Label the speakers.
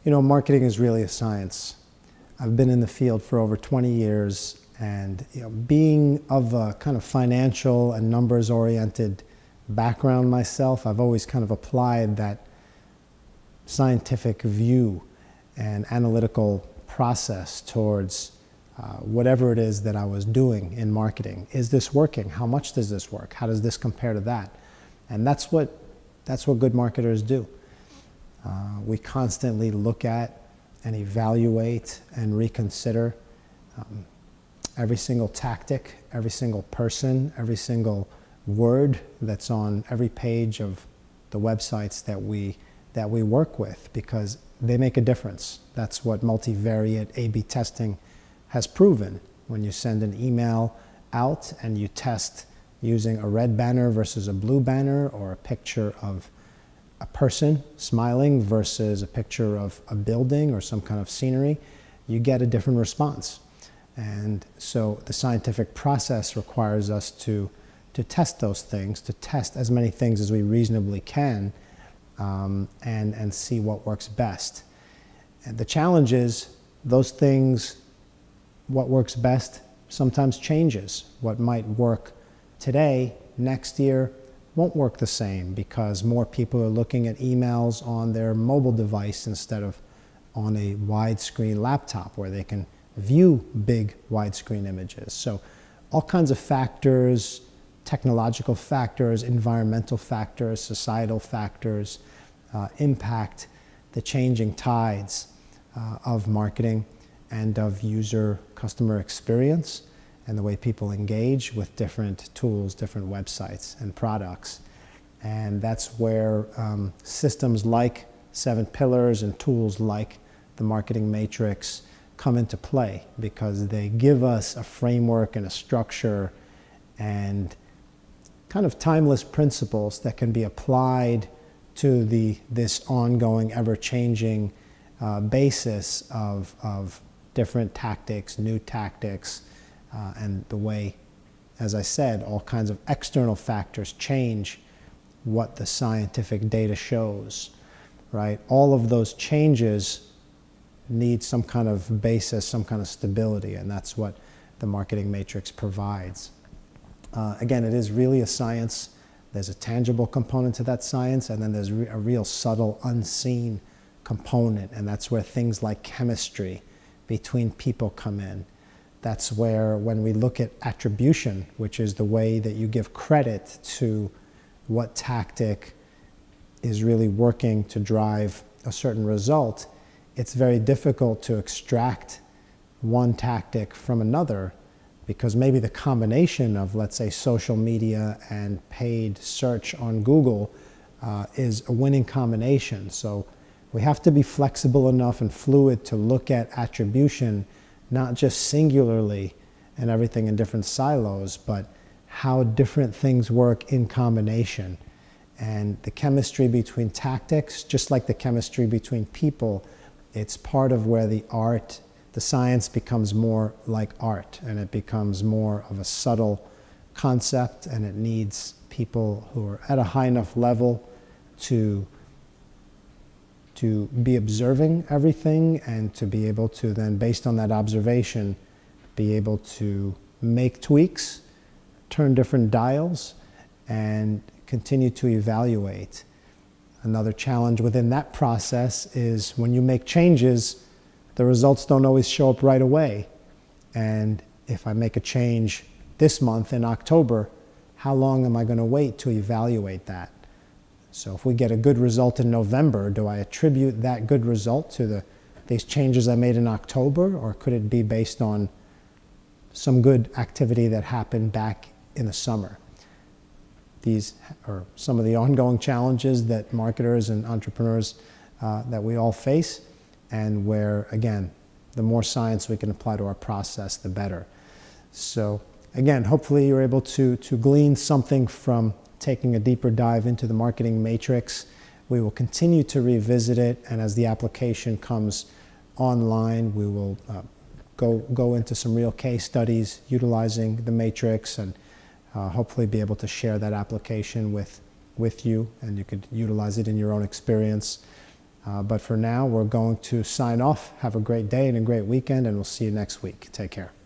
Speaker 1: Marketing is really a science. I've been in the field for over 20 years, and being of a kind of financial and numbers-oriented background myself, I've always kind of applied that scientific view and analytical process towards whatever it is that I was doing in marketing. Is this working? How much does this work? How does this compare to that? And that's what good marketers do. We constantly look at and evaluate and reconsider every single tactic, every single person, every single word that's on every page of the websites that we work with, because they make a difference. That's what multivariate A/B testing has proven. When you send an email out and you test using a red banner versus a blue banner, or a picture of a person smiling versus a picture of a building or some kind of scenery, you get a different response. And so the scientific process requires us to test those things, to test as many things as we reasonably can, and see what works best. And the challenge is those things, what works best sometimes changes. What might work today, next year, won't work the same, because more people are looking at emails on their mobile device instead of on a widescreen laptop where they can view big widescreen images. So all kinds of factors, technological factors, environmental factors, societal factors, impact the changing tides of marketing and of customer experience, and the way people engage with different tools, different websites and products. And that's where systems like 7 Pillars and tools like the Marketing Matrix come into play, because they give us a framework and a structure and kind of timeless principles that can be applied to this ongoing, ever-changing basis of different tactics, new tactics, and the way, as I said, all kinds of external factors change what the scientific data shows, right? All of those changes need some kind of basis, some kind of stability, and that's what the Marketing Matrix provides. Again, it is really a science. There's a tangible component to that science, and then there's a real subtle, unseen component, and that's where things like chemistry between people come in. That's where, when we look at attribution, which is the way that you give credit to what tactic is really working to drive a certain result, it's very difficult to extract one tactic from another, because maybe the combination of, let's say, social media and paid search on Google is a winning combination. So we have to be flexible enough and fluid to look at attribution not just singularly and everything in different silos, but how different things work in combination. And the chemistry between tactics, just like the chemistry between people, it's part of where the science becomes more like art, and it becomes more of a subtle concept, and it needs people who are at a high enough level to be observing everything, and to be able to then, based on that observation, be able to make tweaks, turn different dials, and continue to evaluate. Another challenge within that process is when you make changes, the results don't always show up right away. And if I make a change this month in October, how long am I going to wait to evaluate that? So if we get a good result in November, do I attribute that good result to these changes I made in October, or could it be based on some good activity that happened back in the summer? These are some of the ongoing challenges that marketers and entrepreneurs that we all face, and where, again, the more science we can apply to our process, the better. So again, hopefully you're able to glean something from taking a deeper dive into the Marketing Matrix. We will continue to revisit it, and as the application comes online, we will go into some real case studies utilizing the Matrix, and hopefully be able to share that application with you, and you could utilize it in your own experience. But for now, we're going to sign off. Have a great day and a great weekend, and we'll see you next week. Take care.